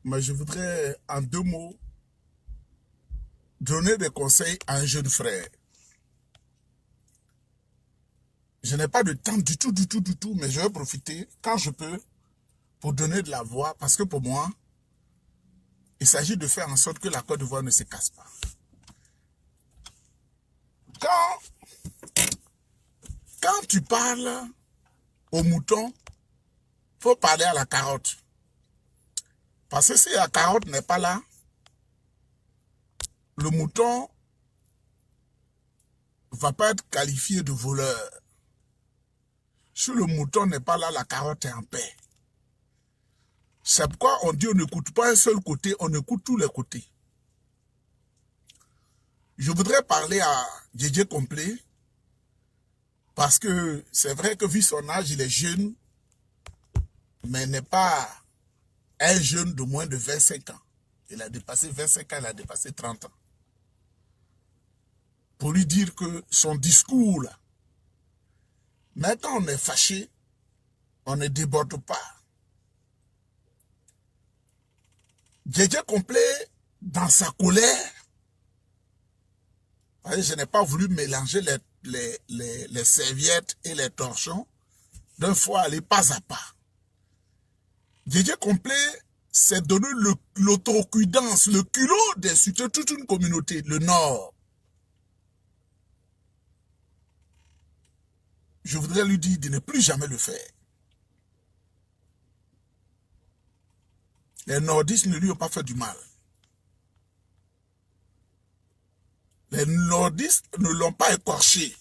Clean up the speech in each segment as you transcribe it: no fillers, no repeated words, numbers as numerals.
mais je voudrais en 2 mots donner des conseils à un jeune frère. Je n'ai pas de temps du tout, mais je vais profiter quand je peux pour donner de la voix parce que pour moi, il s'agit de faire en sorte que la Côte d'Ivoire ne se casse pas. Quand tu parles au mouton, il faut parler à la carotte. Parce que si la carotte n'est pas là, le mouton ne va pas être qualifié de voleur. Si le mouton n'est pas là, la carotte est en paix. C'est pourquoi on dit on n'écoute pas un seul côté, on écoute tous les côtés. Je voudrais parler à Djidji Complet parce que c'est vrai que vu son âge, il est jeune, mais n'est pas un jeune de moins de 25 ans. Il a dépassé 25 ans, il a dépassé 30 ans. Pour lui dire que son discours, là, mais quand on est fâché, on ne déborde pas. Djidji Complet, dans sa colère, je n'ai pas voulu mélanger les serviettes et les torchons. D'un fois aller pas à pas. Djidji Complet s'est donné l'autocuidance, le culot d'insulter toute une communauté, le Nord. Je voudrais lui dire de ne plus jamais le faire. Les nordistes ne lui ont pas fait du mal. Les nordistes ne l'ont pas écorché.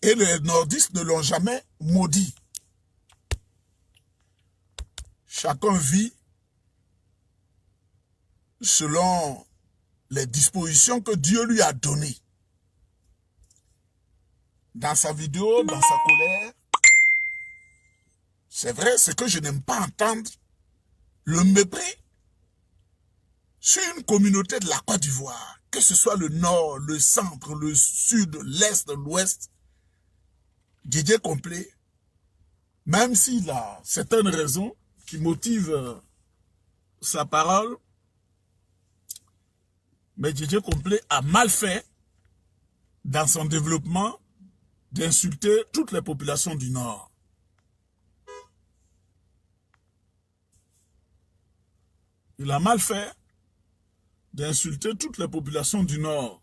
Et les nordistes ne l'ont jamais maudit. Chacun vit selon les dispositions que Dieu lui a données. Dans sa vidéo, dans sa colère, c'est vrai, ce que je n'aime pas entendre, le mépris sur une communauté de la Côte d'Ivoire, que ce soit le nord, le centre, le sud, l'est, l'ouest, Djidji Complet, même s'il a certaines raisons qui motivent sa parole, mais Djidji Complet a mal fait dans son développement d'insulter toutes les populations du Nord. Il a mal fait d'insulter toutes les populations du Nord.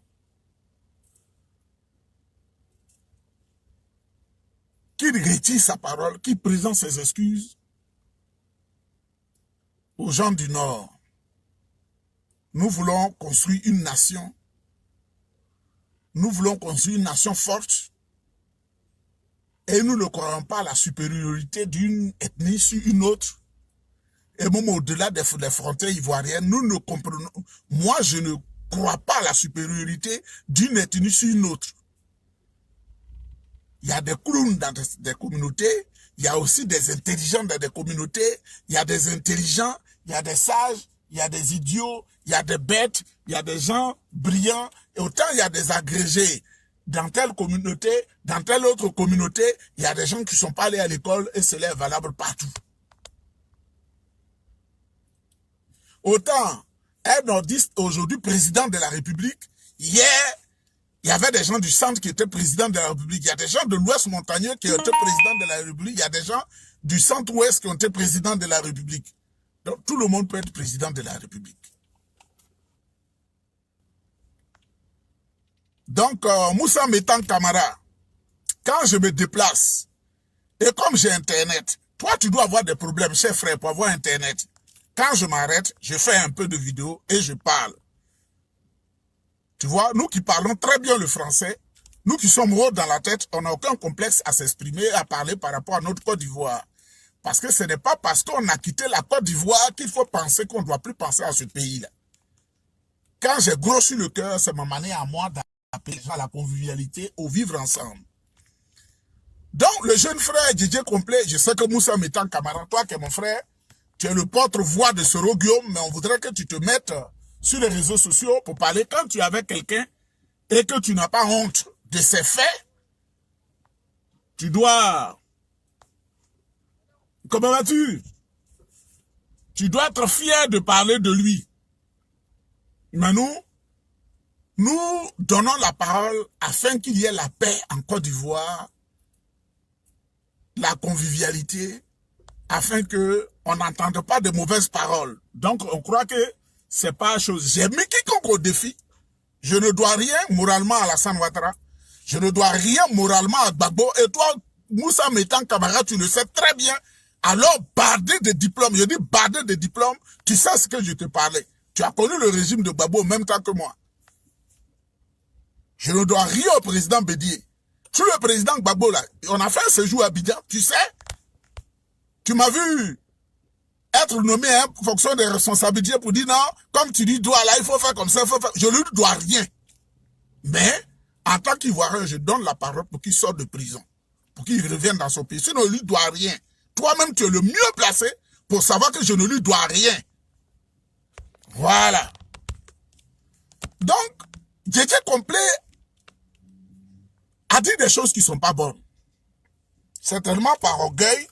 Qu'il retire sa parole, qu'il présente ses excuses aux gens du Nord. Nous voulons construire une nation. Nous voulons construire une nation forte. Et nous ne croyons pas à la supériorité d'une ethnie sur une autre. Et même au-delà des frontières ivoiriennes, nous ne comprenons. Moi, je ne crois pas à la supériorité d'une ethnie sur une autre. Il y a des clowns dans des communautés, il y a aussi des intelligents dans des communautés, il y a des intelligents, il y a des sages, il y a des idiots, il y a des bêtes, il y a des gens brillants, et autant il y a des agrégés. Dans telle communauté, dans telle autre communauté, il y a des gens qui ne sont pas allés à l'école et cela est valable partout. Autant un nordiste aujourd'hui président de la République, hier, il y avait des gens du centre qui étaient présidents de la République. Il y a des gens de l'Ouest montagneux qui ont été présidents de la République. Il y a des gens du centre-ouest qui ont été présidents de la République. Donc, tout le monde peut être président de la République. Donc, Moussa Métan Camara, quand je me déplace, et comme j'ai Internet, toi, tu dois avoir des problèmes, cher frère, pour avoir Internet. Quand je m'arrête, je fais un peu de vidéo et je parle. Tu vois, nous qui parlons très bien le français, nous qui sommes hauts dans la tête, on n'a aucun complexe à s'exprimer, à parler par rapport à notre Côte d'Ivoire. Parce que ce n'est pas parce qu'on a quitté la Côte d'Ivoire qu'il faut penser qu'on ne doit plus penser à ce pays-là. Quand j'ai gros sur le cœur, c'est ma manière à moi d'appeler les gens à la convivialité, au vivre ensemble. Donc, le jeune frère Djidji Complet, je sais que Moussa Métan Camara, toi qui es mon frère, tu es le porte-voix de Soro Guillaume, mais on voudrait que tu te mettes sur les réseaux sociaux pour parler quand tu es avec quelqu'un et que tu n'as pas honte de ses faits. Tu dois Comment vas-tu? Tu dois être fier de parler de lui. Mais nous donnons la parole afin qu'il y ait la paix en Côte d'Ivoire, la convivialité, afin qu'on n'entende pas de mauvaises paroles. Donc, on croit que c'est pas chose. J'ai mis quiconque au défi. Je ne dois rien moralement à Alassane Ouattara. Je ne dois rien moralement à Gbagbo. Et toi, Moussa Métan Camara, tu le sais très bien. Alors, bardé de diplômes. Je dis bardé de diplômes. Tu sais ce que je te parlais. Tu as connu le régime de Gbagbo en même temps que moi. Je ne dois rien au président Bédié. Tu le président Gbagbo là, on a fait un séjour à Abidjan, tu sais. Tu m'as vu être nommé en fonction des responsabilités pour dire non, comme tu dis, dois là, il faut faire comme ça, il faut faire. Je ne lui dois rien. Mais, en tant qu'Ivoirien, je donne la parole pour qu'il sorte de prison. Pour qu'il revienne dans son pays. Sinon, je ne lui dois rien. Toi-même, tu es le mieux placé pour savoir que je ne lui dois rien. Voilà. Donc, Djedje Complet a dit des choses qui ne sont pas bonnes. Certainement par orgueil,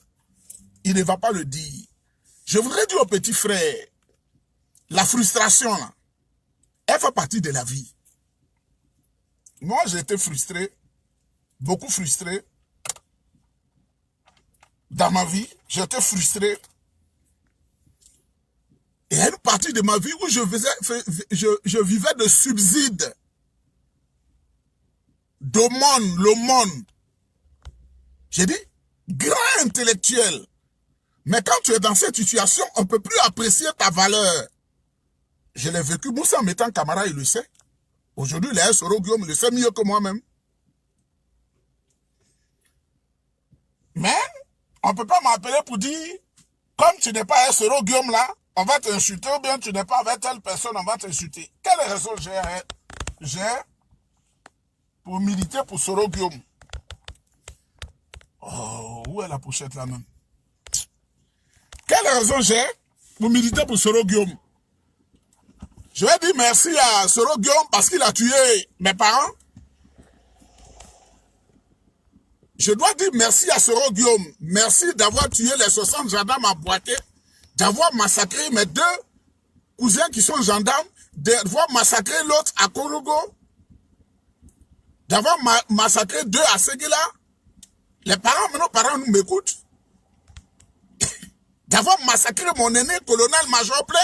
il ne va pas le dire. Je voudrais dire au petit frère, la frustration, là, elle fait partie de la vie. Moi, j'ai été frustré, beaucoup frustré. Dans ma vie, j'étais frustré. Et une partie de ma vie où je vivais de subsides. D'aumône, l'aumône. J'ai dit, grand intellectuel. Mais quand tu es dans cette situation, on ne peut plus apprécier ta valeur. Je l'ai vécu, Moussa Métan Camara, il le sait. Aujourd'hui, les Soro Guillaume, il le sait mieux que moi-même. Mais, on ne peut pas m'appeler pour dire, comme tu n'es pas un Soro Guillaume là, on va t'insulter, ou bien tu n'es pas avec telle personne, on va t'insulter. Quelle raison j'ai pour militer pour Soro Guillaume? Oh, où est la pochette là même? Quelle raison j'ai pour militer pour Soro Guillaume? Je vais dire merci à Soro Guillaume parce qu'il a tué mes parents. Je dois dire merci à Soro Guillaume. Merci d'avoir tué les 60 gendarmes à Boaké, d'avoir massacré mes 2 cousins qui sont gendarmes, d'avoir massacré l'autre à Korogo, d'avoir massacré 2 à Séguila. Les parents, nos parents nous m'écoutent. D'avoir massacré mon aîné, colonel-major Plein.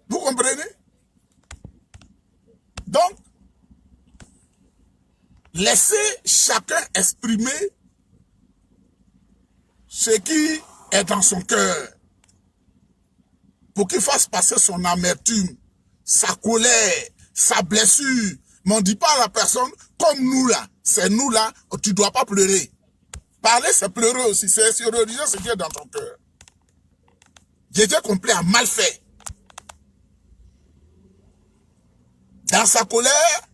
Vous comprenez? Donc, laissez chacun exprimer ce qui est dans son cœur. Pour qu'il fasse passer son amertume, sa colère, sa blessure. Mais on ne dit pas à la personne, comme nous là, c'est nous là, tu ne dois pas pleurer. Parler, c'est pleurer aussi. C'est sur religion, ce qui est dans ton cœur. Djedje Complet a mal fait. Dans sa colère,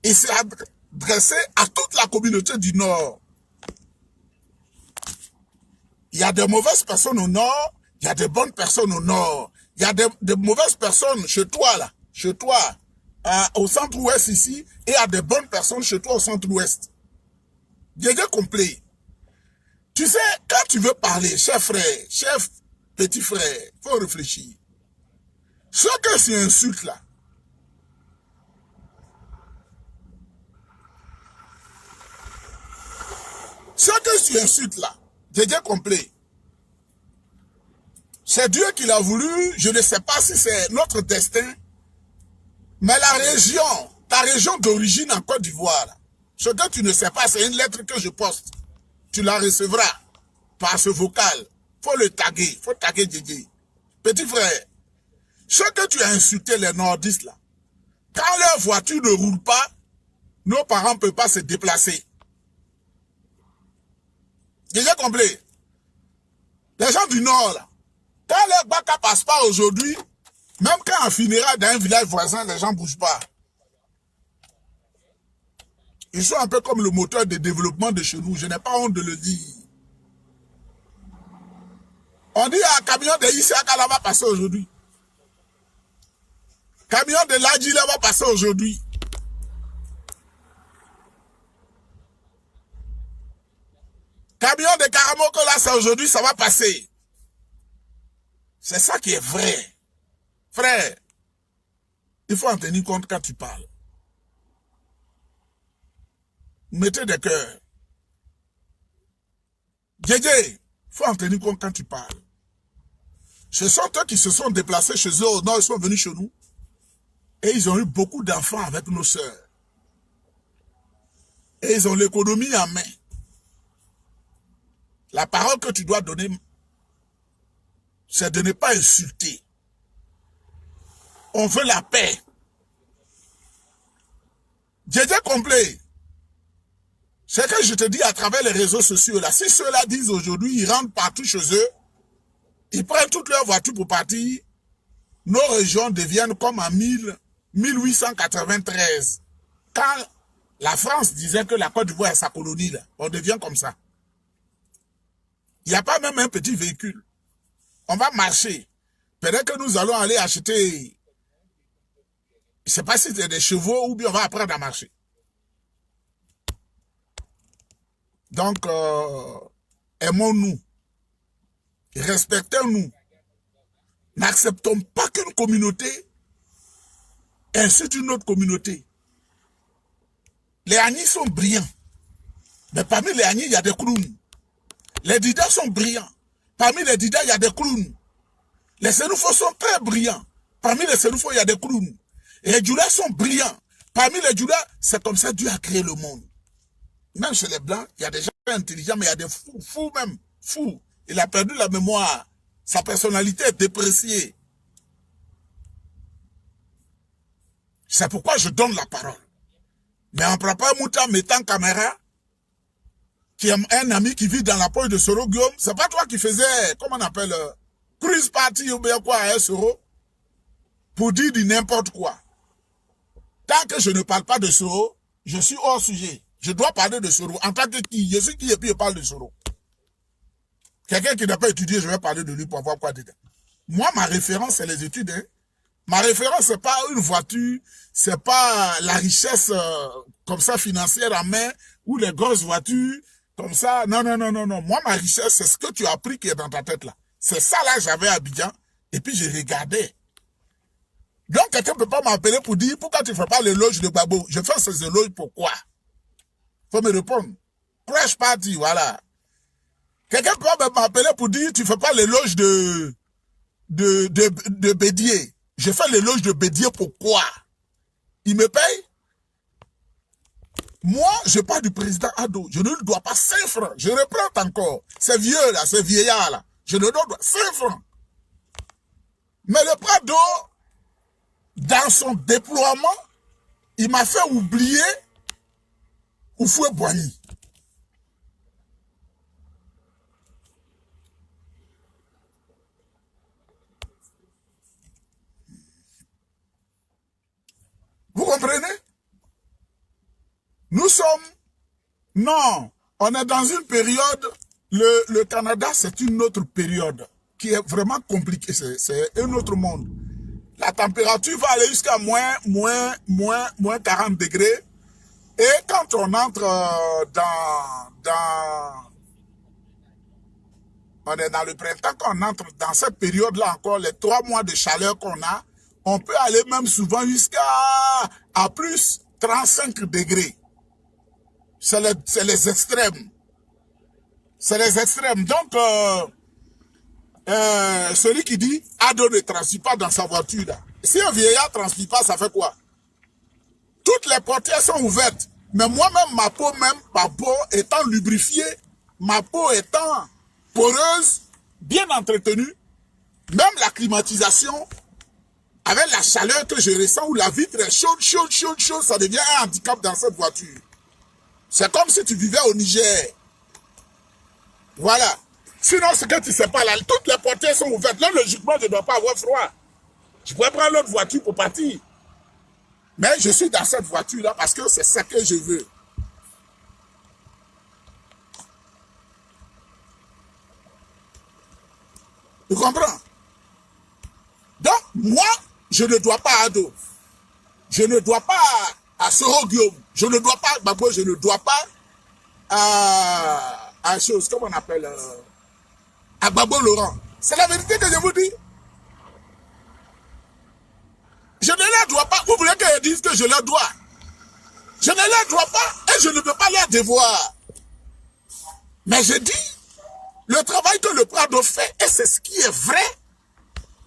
il s'est adressé à toute la communauté du Nord. Il y a de mauvaises personnes au Nord, il y a de bonnes personnes au Nord. Il y a de mauvaises personnes chez toi, là, chez toi, au centre-ouest ici, et il y a de bonnes personnes chez toi au centre-ouest. Djedje Complet. Tu sais, quand tu veux parler, chef frère, chef petit frère, il faut réfléchir. Ce que tu insultes là, ce que tu insultes là, Djedje Complet, c'est Dieu qui l'a voulu, je ne sais pas si c'est notre destin, mais la région, ta région d'origine en Côte d'Ivoire, ce que tu ne sais pas, c'est une lettre que je poste. Tu la recevras par ce vocal. Faut le taguer, faut taguer Djedje. Petit frère, ce que tu as insulté les nordistes là, quand leur voiture ne roule pas, nos parents ne peuvent pas se déplacer. Djedje Complet. Les gens du Nord là, quand leur baka ne passe pas aujourd'hui, même quand on finira dans un village voisin, les gens ne bougent pas. Ils sont un peu comme le moteur de développement de chez nous. Je n'ai pas honte de le dire. On dit un camion de Isiaka là va passer aujourd'hui. Camion de Ladji là va passer aujourd'hui. camion de Karamoko, là, c'est aujourd'hui, ça va passer. C'est ça qui est vrai. Frère, il faut en tenir compte quand tu parles. Mettez des cœurs. Djédjé, il faut en tenir compte quand tu parles. Ce sont eux qui se sont déplacés chez eux au nord, ils sont venus chez nous. Et ils ont eu beaucoup d'enfants avec nos sœurs. Et ils ont l'économie en main. La parole que tu dois donner, c'est de ne pas insulter. On veut la paix. Djédjé complet. C'est que je te dis à travers les réseaux sociaux là. Si ceux-là disent aujourd'hui, ils rentrent partout chez eux, ils prennent toutes leurs voitures pour partir, nos régions deviennent comme en 1893. Quand la France disait que la Côte d'Ivoire est sa colonie, là, on devient comme ça. Il n'y a pas même un petit véhicule. On va marcher. Peut-être que nous allons aller acheter, je ne sais pas si c'est des chevaux ou bien on va apprendre à marcher. Donc, aimons-nous. Respectons-nous. N'acceptons pas qu'une communauté insulte une autre communauté. Les Agnis sont brillants. Mais parmi les Agnis, il y a des clowns. Les Didas sont brillants. Parmi les Didas, il y a des clowns. Les Sénoufos sont très brillants. Parmi les Sénoufos, il y a des clowns. Et les Djoulas sont brillants. Parmi les Djoulas, c'est comme ça Dieu a créé le monde. Même chez les Blancs, il y a des gens intelligents, mais il y a des fous, fous même, fous. Il a perdu la mémoire. Sa personnalité est dépréciée. C'est pourquoi je donne la parole. Mais en Papa Mouta mettant caméra, qui est un ami qui vit dans la poche de Soro Guillaume, c'est pas toi qui faisais, comment on appelle, cruise party ou bien quoi à Soro, pour dire du n'importe quoi. Tant que je ne parle pas de Soro, je suis hors sujet. Je dois parler de Soro. En tant que qui, je suis qui et puis je parle de Soro. Quelqu'un qui n'a pas étudié, je vais parler de lui pour voir quoi dedans. Moi, ma référence, c'est les études. Hein. Ma référence, c'est pas une voiture, c'est pas la richesse comme ça financière en main, ou les grosses voitures, comme ça. Non, non, non, non, non. Moi, ma richesse, c'est ce que tu as appris qui est dans ta tête là. C'est ça là, j'avais à Abidjan, et puis je regardais. Donc, quelqu'un ne peut pas m'appeler pour dire, pourquoi tu ne fais pas l'éloge de Babo? Je fais ces éloges, pourquoi? Faut me répondre. Crash party, voilà. Quelqu'un peut m'appeler pour dire, tu ne fais pas l'éloge de Bédier. Je fais l'éloge de Bédier, pourquoi? Il me paye? Moi, je parle du président Ado. Je ne lui dois pas 5 francs. Je reprends encore. Ces vieux là, ces vieillards là. Je ne dois 5 francs. Mais le Prado, dans son déploiement, il m'a fait oublier Oufoué Boigny. Vous comprenez? Nous sommes... Non, on est dans une période... Le Canada, c'est une autre période qui est vraiment compliquée. C'est un autre monde. La température va aller jusqu'à moins 40 degrés. Et quand on entre on est dans le printemps, quand on entre dans cette période-là encore, les 3 mois de chaleur qu'on a, on peut aller même souvent jusqu'à plus 35 degrés. C'est les extrêmes. C'est les extrêmes. Donc, celui qui dit Ado ne transpire pas dans sa voiture là. Si un vieillard ne transpire pas, ça fait quoi? Toutes les portières sont ouvertes. Mais moi-même, ma peau étant lubrifiée, ma peau étant poreuse, bien entretenue, même la climatisation, avec la chaleur que je ressens, où la vitre est chaude, ça devient un handicap dans cette voiture. C'est comme si tu vivais au Niger. Voilà. Sinon, ce que tu ne sais pas, là, toutes les portières sont ouvertes. Là, logiquement, je ne dois pas avoir froid. Je pourrais prendre l'autre voiture pour partir. Mais je suis dans cette voiture-là parce que c'est ça que je veux. Tu comprends? Donc, moi, je ne dois pas à Ado. Je ne dois pas à Soro Guillaume. Je ne dois pas à Gbagbo. Je ne dois pas à chose, comment on appelle, à Babo Laurent. C'est la vérité que je vous dis. Je ne leur dois pas. Vous voulez qu'ils disent que je leur dois? Je ne leur dois pas et je ne peux pas leur devoir. Mais je dis, le travail que le Prado fait, et c'est ce qui est vrai,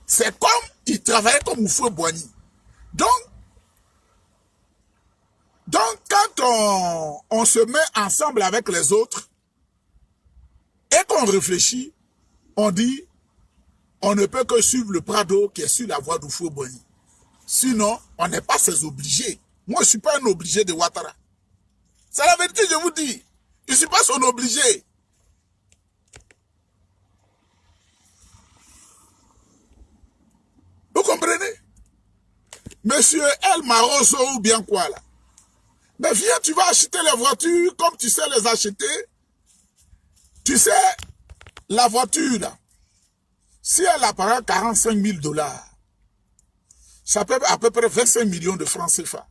c'est comme il travaillait comme Oufou Boigny. Donc, quand on se met ensemble avec les autres et qu'on réfléchit, on dit, on ne peut que suivre le Prado qui est sur la voie d'Oufou Boigny. Sinon, on n'est pas ses obligés. Moi, je ne suis pas un obligé de Ouattara. C'est la vérité, je vous dis. Je ne suis pas son obligé. Vous comprenez? Monsieur El Maroso ou bien quoi là? Mais viens, tu vas acheter les voitures comme tu sais les acheter. Tu sais, la voiture là, si elle apparaît 45 000 $, ça peut à peu près 25 millions de francs CFA.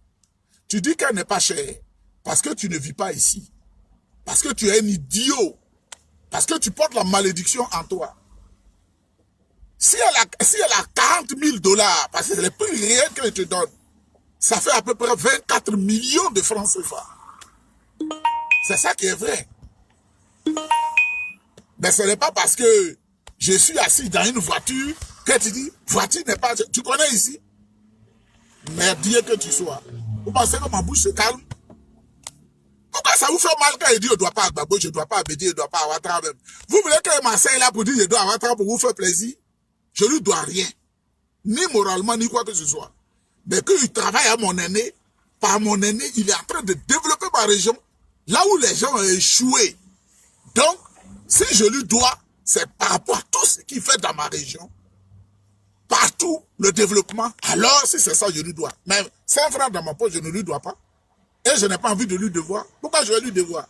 Tu dis qu'elle n'est pas chère parce que tu ne vis pas ici. Parce que tu es un idiot. Parce que tu portes la malédiction en toi. Si elle a 40 000 $, parce que c'est le prix réel qu'elle te donne, ça fait à peu près 24 millions de francs CFA. C'est ça qui est vrai. Mais ce n'est pas parce que je suis assis dans une voiture que tu dis, voiture n'est pas... Tu connais ici? Merdier que tu sois. Vous pensez que ma bouche se calme? Pourquoi ça vous fait mal quand il dit je ne dois pas à Gbagbo, je ne dois pas à Bédi, je ne dois pas à Ouattara même? Vous voulez qu'il m'enseigne là pour dire je dois à Ouattara pour vous faire plaisir? Je ne lui dois rien. Ni moralement, ni quoi que ce soit. Mais qu'il travaille à mon aîné, par mon aîné, il est en train de développer ma région, là où les gens ont échoué. Donc, si je lui dois, c'est par rapport à tout ce qu'il fait dans ma région, partout, le développement, alors si c'est ça, je lui dois. Mais 5 francs dans ma poche, je ne lui dois pas. Et je n'ai pas envie de lui devoir. Pourquoi je vais lui devoir?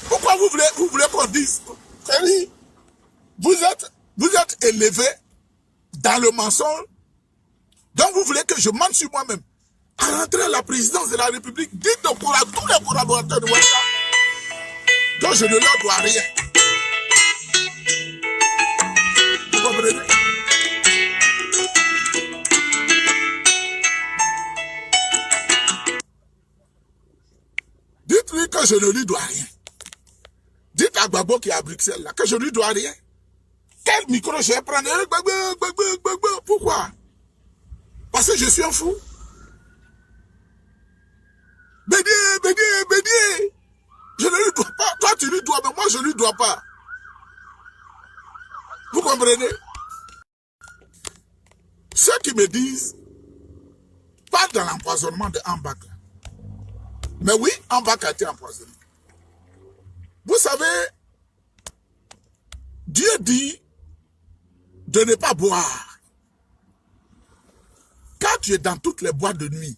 Pourquoi vous voulez qu'on dise? Vous êtes élevé dans le mensonge. Donc vous voulez que je mente sur moi-même. À rentrer à la présidence de la République, dites tous les collaborateurs de Ouattara. Donc je ne leur dois rien. Vous comprenez? Dites-lui que je ne lui dois rien. Dites à Gbagbo qui est à Bruxelles là, que je ne lui dois rien. Quel micro je vais prendre? Pourquoi? Parce que je suis un fou. Bédier. Je ne lui dois pas. Toi, tu lui dois, mais moi, je ne lui dois pas. Vous comprenez? Ceux qui me disent, pas dans l'empoisonnement de Ambak. Mais oui, Ambak a été empoisonné. Vous savez, Dieu dit de ne pas boire. Quand tu es dans toutes les boîtes de nuit,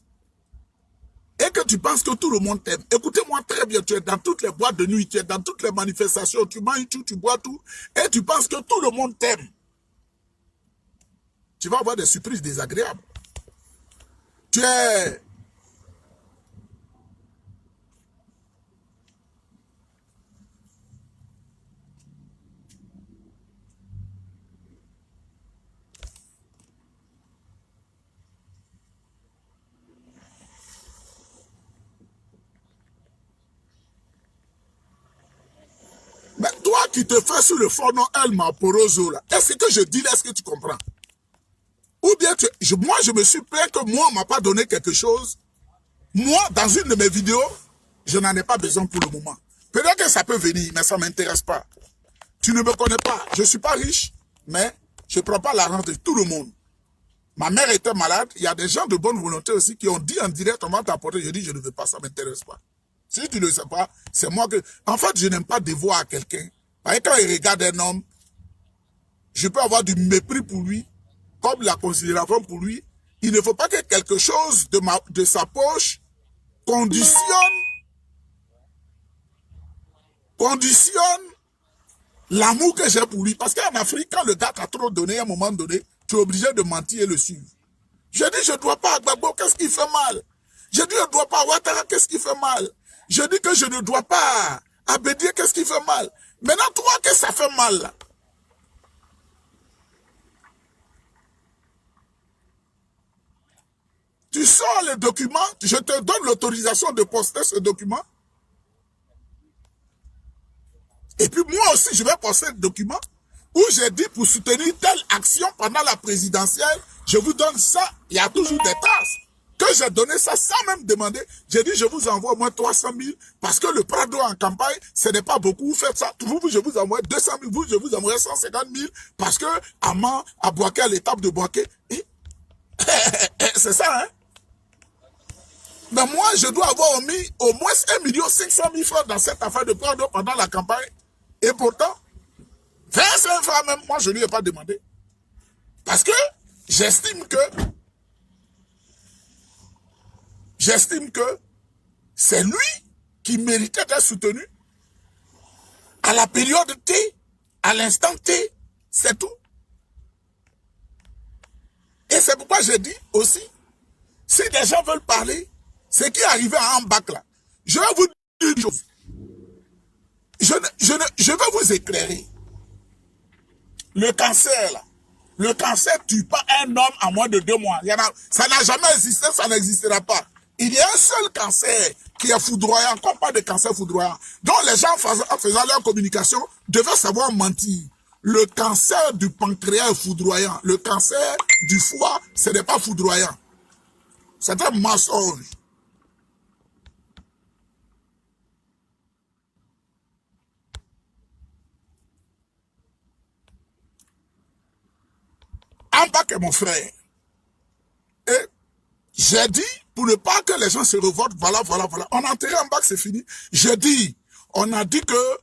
et que tu penses que tout le monde t'aime, écoutez-moi très bien, tu es dans toutes les boîtes de nuit, tu es dans toutes les manifestations, tu manges tout, tu bois tout, et tu penses que tout le monde t'aime. Tu vas avoir des surprises désagréables. Tu es... Mais toi qui te fais sur le fond nom El Maporoso, là, est-ce que je dis là, est-ce que tu comprends? Ou bien, moi je me suis plaint que moi on ne m'a pas donné quelque chose. Moi, dans une de mes vidéos, je n'en ai pas besoin pour le moment. Peut-être que ça peut venir, mais ça ne m'intéresse pas. Tu ne me connais pas. Je ne suis pas riche, mais je ne prends pas l'argent de tout le monde. Ma mère était malade. Il y a des gens de bonne volonté aussi qui ont dit en direct, on va t'apporter. Je dis, je ne veux pas, ça ne m'intéresse pas. Si tu ne le sais pas, c'est moi que... En fait, je n'aime pas devoir à quelqu'un. Parce que quand il regarde un homme, je peux avoir du mépris pour lui, comme la considération pour lui. Il ne faut pas que quelque chose de sa poche conditionne l'amour que j'ai pour lui. Parce qu'en Afrique, quand le gars t'a trop donné à un moment donné, tu es obligé de mentir et le suivre. Je dis, je ne dois pas à Gbagbo, qu'est-ce qui fait mal? Je dis, je ne dois pas à Ouattara, qu'est-ce qui fait mal? Je dis que je ne dois pas À Bédier, qu'est-ce qui fait mal? Maintenant, toi, qu'est-ce que ça fait mal là? Tu sors le document, je te donne l'autorisation de poster ce document. Et puis moi aussi, je vais poster le document où j'ai dit pour soutenir telle action pendant la présidentielle, je vous donne ça. Il y a toujours des traces. Que j'ai donné ça sans même demander. J'ai dit, je vous envoie au moins 300 000 parce que le Prado en campagne, ce n'est pas beaucoup. Vous faites ça. Vous, je vous envoie 200 000. Vous, je vous envoie 150 000 parce que à Boaké, à l'étape de Boaké, c'est ça, hein? Mais moi, je dois avoir mis au moins 1 500 000 francs dans cette affaire de Prado pendant la campagne. Et pourtant, 25 francs même, moi, je ne lui ai pas demandé. Parce que j'estime que c'est lui qui méritait d'être soutenu à la période T, à l'instant T, c'est tout. Et c'est pourquoi je dis aussi, si des gens veulent parler, ce qui est arrivé en bac là, je vais vous dire une chose. Je vais vous éclairer. Le cancer là, le cancer tue pas un homme en moins de 2 mois. Ça n'a jamais existé, ça n'existera pas. Il y a un seul cancer qui est foudroyant, qu'on parle de cancer foudroyant. Donc les gens en faisant leur communication devaient savoir mentir. Le cancer du pancréas est foudroyant. Le cancer du foie, ce n'est pas foudroyant. C'est un mensonge. Ambak est mon frère. Et j'ai dit, pour ne pas que les gens se révoltent, voilà. On a enterré Ambak, c'est fini. J'ai dit, on a dit que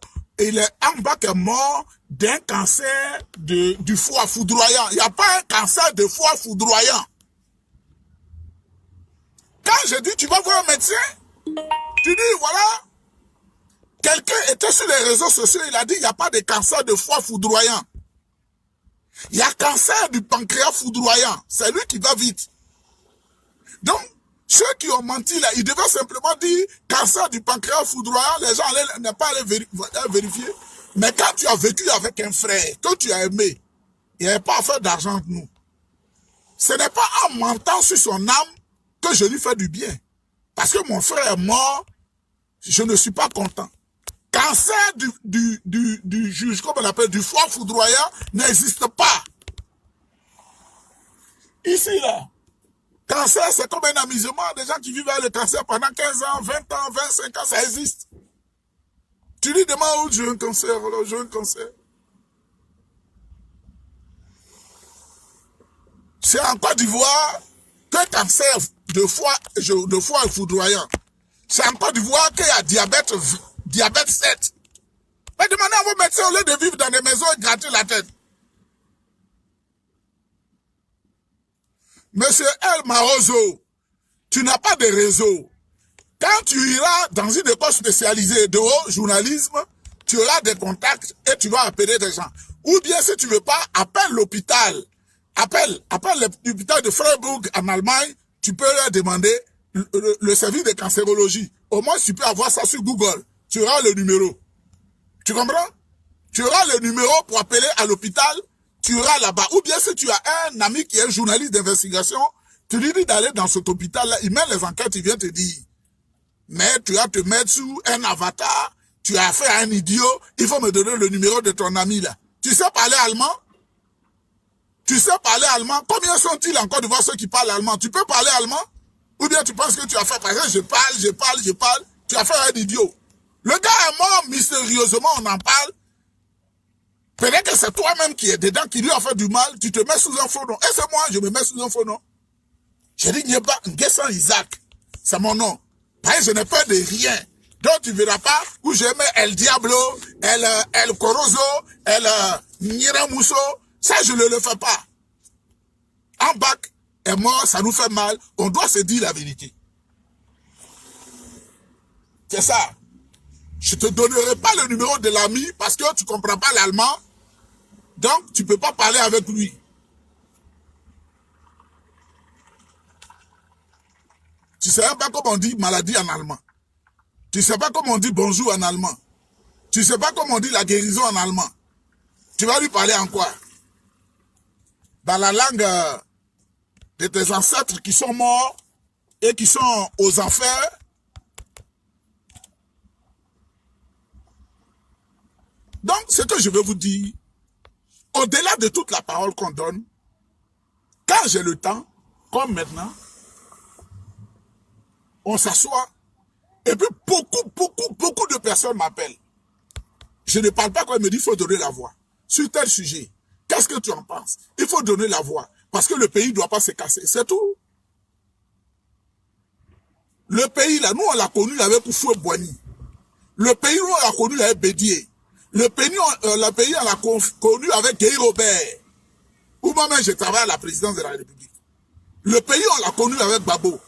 Ambak est mort d'un cancer du foie foudroyant. Il n'y a pas un cancer de foie foudroyant. Quand je dis, tu vas voir un médecin, tu dis, voilà, quelqu'un était sur les réseaux sociaux, il a dit, il n'y a pas de cancer de foie foudroyant. Il y a cancer du pancréas foudroyant. C'est lui qui va vite. Donc, ceux qui ont menti là, ils devaient simplement dire cancer du pancréas foudroyant, les gens n'allaient pas aller vérifier. Mais quand tu as vécu avec un frère, que tu as aimé, il n'y avait pas affaire d'argent entre nous. Ce n'est pas en mentant sur son âme que je lui fais du bien. Parce que mon frère est mort, je ne suis pas content. Cancer du juge, comme on appelle, du foie foudroyant, n'existe pas. Ici, là, cancer, c'est comme un amusement. Des gens qui vivent avec le cancer pendant 15 ans, 20 ans, 25 ans, ça existe. Tu dis demain, où j'ai un cancer, alors j'ai un cancer. C'est en Côte d'Ivoire que cancer de foie est foudroyant. C'est en Côte d'Ivoire qu'il y a diabète 7. Mais demandez à vos médecins au lieu de vivre dans des maisons et gratter la tête. Monsieur El Marozo, tu n'as pas de réseau. Quand tu iras dans une école spécialisée de haut journalisme, tu auras des contacts et tu vas appeler des gens. Ou bien si tu ne veux pas, appelle l'hôpital. Appelle l'hôpital de Freiburg en Allemagne, tu peux leur demander le service de cancérologie. Au moins, tu peux avoir ça sur Google. Tu auras le numéro. Tu comprends? Tu auras le numéro pour appeler à l'hôpital, tu auras là-bas. Ou bien si tu as un ami qui est un journaliste d'investigation, tu lui dis d'aller dans cet hôpital-là, il met les enquêtes, il vient te dire. Mais tu vas te mettre sous un avatar, tu as fait un idiot, il faut me donner le numéro de ton ami là. Tu sais parler allemand? Tu sais parler allemand? Combien sont-ils encore de voir ceux qui parlent allemand? Tu peux parler allemand? Ou bien tu penses que tu as fait, par exemple, je parle, tu as fait un idiot. Le gars est mort mystérieusement, on en parle. Peut-être que c'est toi-même qui est dedans, qui lui a fait du mal, tu te mets sous un faux nom. Et c'est moi, je me mets sous un faux nom. J'ai dit, Nieba Nguessan Isaac, c'est mon nom. Parce que je n'ai peur de rien. Donc tu ne verras pas où je mets El Diablo, El Corozo, El Niramuso. Ça, je ne le fais pas. Ambak est mort, ça nous fait mal. On doit se dire la vérité. C'est ça. Je ne te donnerai pas le numéro de l'ami parce que tu ne comprends pas l'allemand. Donc, tu ne peux pas parler avec lui. Tu ne sais pas comment on dit maladie en allemand. Tu ne sais pas comment on dit bonjour en allemand. Tu sais pas comment on dit la guérison en allemand. Tu vas lui parler en quoi? Dans la langue de tes ancêtres qui sont morts et qui sont aux enfers. Donc, ce que je veux vous dire, au-delà de toute la parole qu'on donne, quand j'ai le temps, comme maintenant, on s'assoit, et puis beaucoup de personnes m'appellent. Je ne parle pas quand ils me disent qu'il faut donner la voix. Sur tel sujet, qu'est-ce que tu en penses? Il faut donner la voix, parce que le pays ne doit pas se casser, c'est tout. Le pays, là, nous, on l'a connu avec Koufoué Boigny. Le pays, nous, on l'a connu avec Bédier. Le pays, on l'a connu avec Guy Robert. Ou moi-même, je travaille à la présidence de la République. Le pays, on l'a connu avec Babo.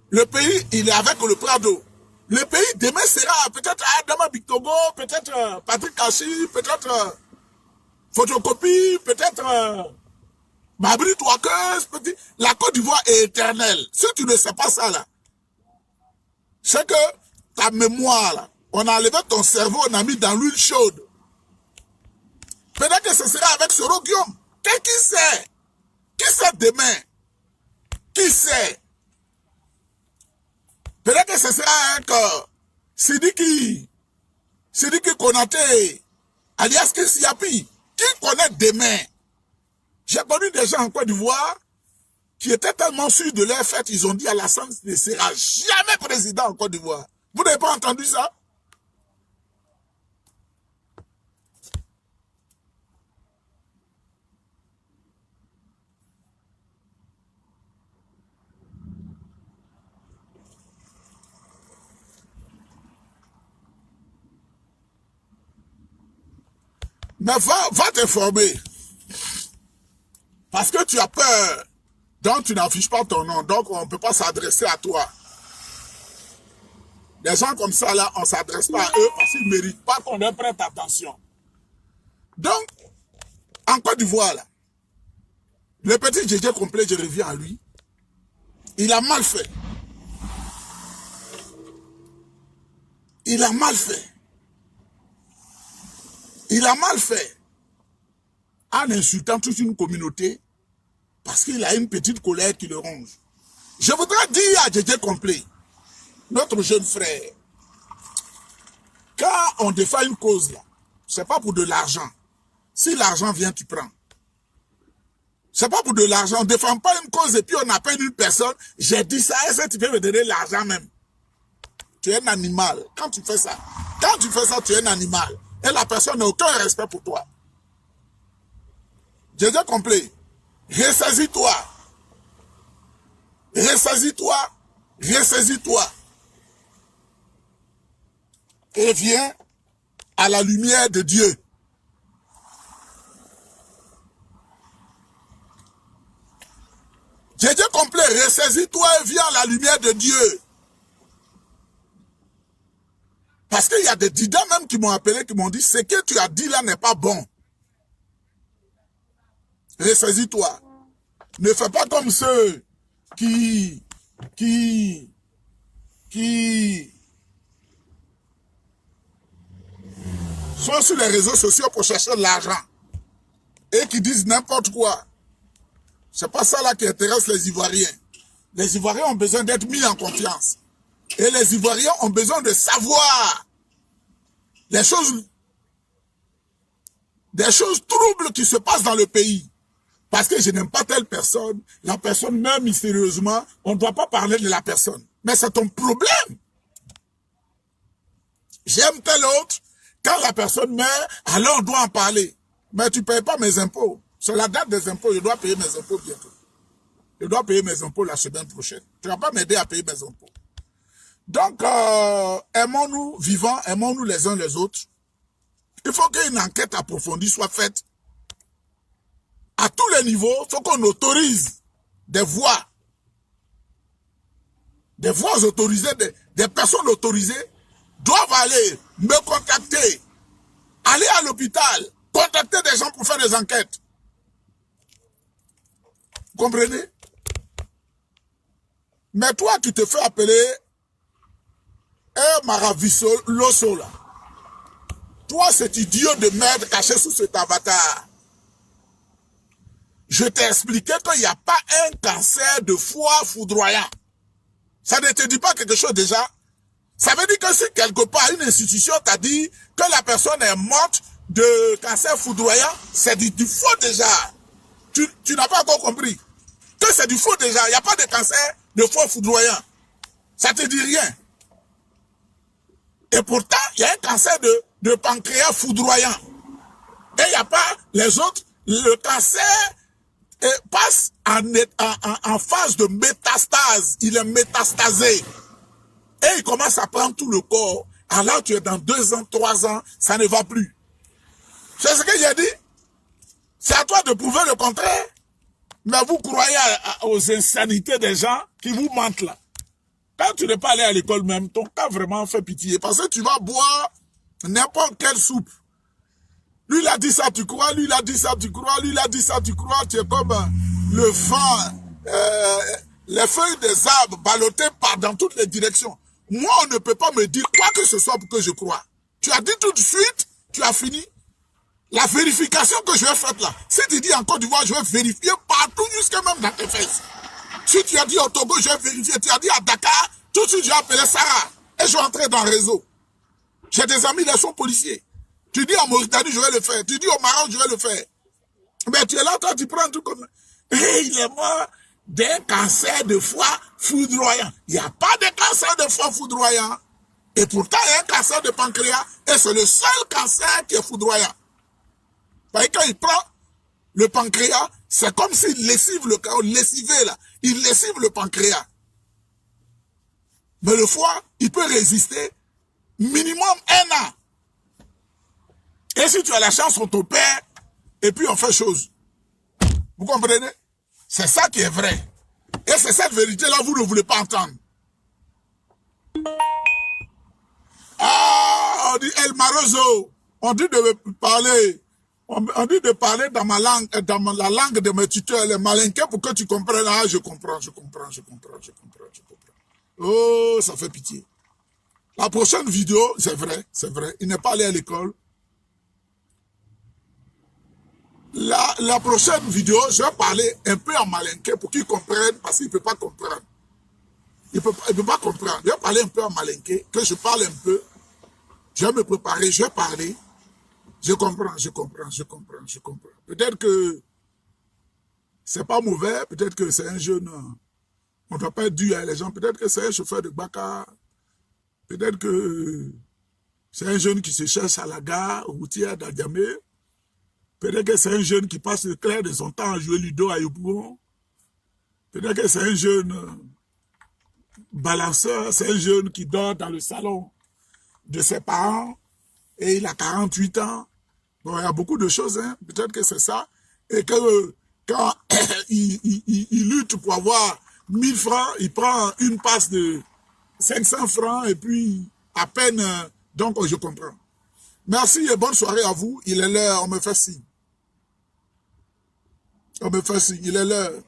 Le pays, il est avec le Prado. Le pays, demain, sera peut-être Adama Bictogo, peut-être Patrick Kachi, peut-être Photocopie, peut-être Mabri Touakeuse, la Côte d'Ivoire est éternelle. Si tu ne sais pas ça, là, c'est que ta mémoire, là, on a enlevé ton cerveau, on a mis dans l'huile chaude. Peut-être que ce sera avec ce Roguium. Qui sait? Qui sait demain? Qui sait? Peut-être que ce sera avec Sidiki Konaté, alias Kisiapi. Qui connaît demain? J'ai connu des gens en Côte d'Ivoire qui étaient tellement sûrs de leur fête, ils ont dit à Alassane ne sera jamais président en Côte d'Ivoire. Vous n'avez pas entendu ça? Mais va t'informer. Parce que tu as peur. Donc tu n'affiches pas ton nom. Donc on ne peut pas s'adresser à toi. Des gens comme ça, là, on ne s'adresse pas à eux parce qu'ils ne méritent pas qu'on leur prête attention. Donc, en Côte d'Ivoire, là, le petit Djedje complet, je reviens à lui. Il a mal fait. Il a mal fait. Il a mal fait en insultant toute une communauté parce qu'il a une petite colère qui le ronge. Je voudrais dire à Djedje complet, notre jeune frère, quand on défend une cause là, c'est pas pour de l'argent. Si l'argent vient, tu prends. C'est pas pour de l'argent. On ne défend pas une cause et puis on appelle une personne. J'ai dit ça, est-ce que tu peux me donner l'argent même? Tu es un animal. Quand tu fais ça, tu es un animal. Et la personne n'a aucun respect pour toi. Djedje complet. Ressaisis-toi. Ressaisis-toi. Ressaisis-toi. Et viens à la lumière de Dieu. Djedje complet, ressaisis-toi et viens à la lumière de Dieu. Parce qu'il y a des didans même qui m'ont appelé, qui m'ont dit, ce que tu as dit là n'est pas bon. Ressaisis-toi. Ne fais pas comme ceux qui sont sur les réseaux sociaux pour chercher de l'argent et qui disent n'importe quoi. C'est pas ça là qui intéresse les Ivoiriens. Les Ivoiriens ont besoin d'être mis en confiance. Et les Ivoiriens ont besoin de savoir des choses troubles qui se passent dans le pays. Parce que je n'aime pas telle personne, la personne meurt mystérieusement, on ne doit pas parler de la personne. Mais c'est ton problème. J'aime tel autre, quand la personne meurt, alors on doit en parler. Mais tu ne payes pas mes impôts. C'est la date des impôts, je dois payer mes impôts bientôt. Je dois payer mes impôts la semaine prochaine. Tu ne vas pas m'aider à payer mes impôts. Donc, aimons-nous vivants, aimons-nous les uns les autres. Il faut qu'une enquête approfondie soit faite. À tous les niveaux, il faut qu'on autorise des voix. Des voix autorisées, des personnes autorisées doivent aller me contacter. Aller à l'hôpital, contacter des gens pour faire des enquêtes. Vous comprenez? Mais toi, tu te fais appeler un Maraviso Loso là. Toi, cet idiot de merde caché sous cet avatar. Je t'ai expliqué qu'il n'y a pas un cancer de foie foudroyant. Ça ne te dit pas quelque chose déjà? Ça veut dire que si quelque part une institution t'a dit que la personne est morte de cancer foudroyant, c'est du faux déjà. Tu n'as pas encore compris. Que c'est du faux déjà. Il n'y a pas de cancer de foie foudroyant. Ça te dit rien. Et pourtant, il y a un cancer de pancréas foudroyant. Et il n'y a pas les autres. Le cancer passe en phase de métastase. Il est métastasé. Et il commence à prendre tout le corps. Alors tu es dans 2 ans, 3 ans, ça ne va plus. C'est ce que j'ai dit. C'est à toi de prouver le contraire. Mais vous croyez aux insanités des gens qui vous mentent là. Quand tu n'es pas allé à l'école même, ton cas vraiment fait pitié. Parce que tu vas boire n'importe quelle soupe. Lui, il a dit ça, tu crois. Lui, il a dit ça, tu crois. Lui, il a dit ça, tu crois. Tu es comme le vent, les feuilles des arbres ballottées dans toutes les directions. Moi, on ne peut pas me dire quoi que ce soit pour que je croie. Tu as dit tout de suite, tu as fini. La vérification que je vais faire là, si tu dis en Côte d'Ivoire, je vais vérifier partout, jusqu'à même dans tes fesses. Si tu as dit au Togo, je vais vérifier. Tu as dit à Dakar, tout de suite, je vais appeler Sarah. Et je vais entrer dans le réseau. J'ai des amis, ils sont policiers. Tu dis en Mauritanie, je vais le faire. Tu dis au Maroc, je vais le faire. Mais tu es là, toi, tu prends tout comme... Et il est mort d'un cancer de foie foudroyant. Il n'y a pas de cancer de foie foudroyant. Et pourtant, il y a un cancer de pancréas. Et c'est le seul cancer qui est foudroyant. Parce que quand il prend le pancréas, c'est comme s'il lessive le corps, lessivé là. Il lessive le pancréas. Mais le foie, il peut résister minimum 1 an. Et si tu as la chance, on t'opère et puis on fait chose. Vous comprenez? C'est ça qui est vrai. Et c'est cette vérité-là, vous ne voulez pas entendre. Ah, on dit El Marozo. On dit de parler. On dit de parler dans ma langue, dans la langue de mes tuteurs, les malinqués, pour que tu comprennes. Ah, je comprends. Oh, ça fait pitié. La prochaine vidéo, c'est vrai. Il n'est pas allé à l'école. La prochaine vidéo, je vais parler un peu en malinqué pour qu'il comprenne, parce qu'il ne peut pas comprendre. Il peut pas comprendre. Je vais parler un peu en malinqué, que je parle un peu. Je vais me préparer, je vais parler. Je comprends. Peut-être que c'est pas mauvais, peut-être que c'est un jeune, on ne doit pas être dû à les gens, peut-être que c'est un chauffeur de Baka, peut-être que c'est un jeune qui se cherche à la gare routière d'Adjamé, peut-être que c'est un jeune qui passe le clair de son temps à jouer Ludo à Yopougon, peut-être que c'est un jeune balanceur, c'est un jeune qui dort dans le salon de ses parents et il a 48 ans. Bon, il y a beaucoup de choses, hein. Peut-être que c'est ça. Et que quand il lutte pour avoir 1000 francs, il prend une passe de 500 francs et puis à peine, donc je comprends. Merci et bonne soirée à vous. Il est l'heure, on me fait signe. Il est l'heure.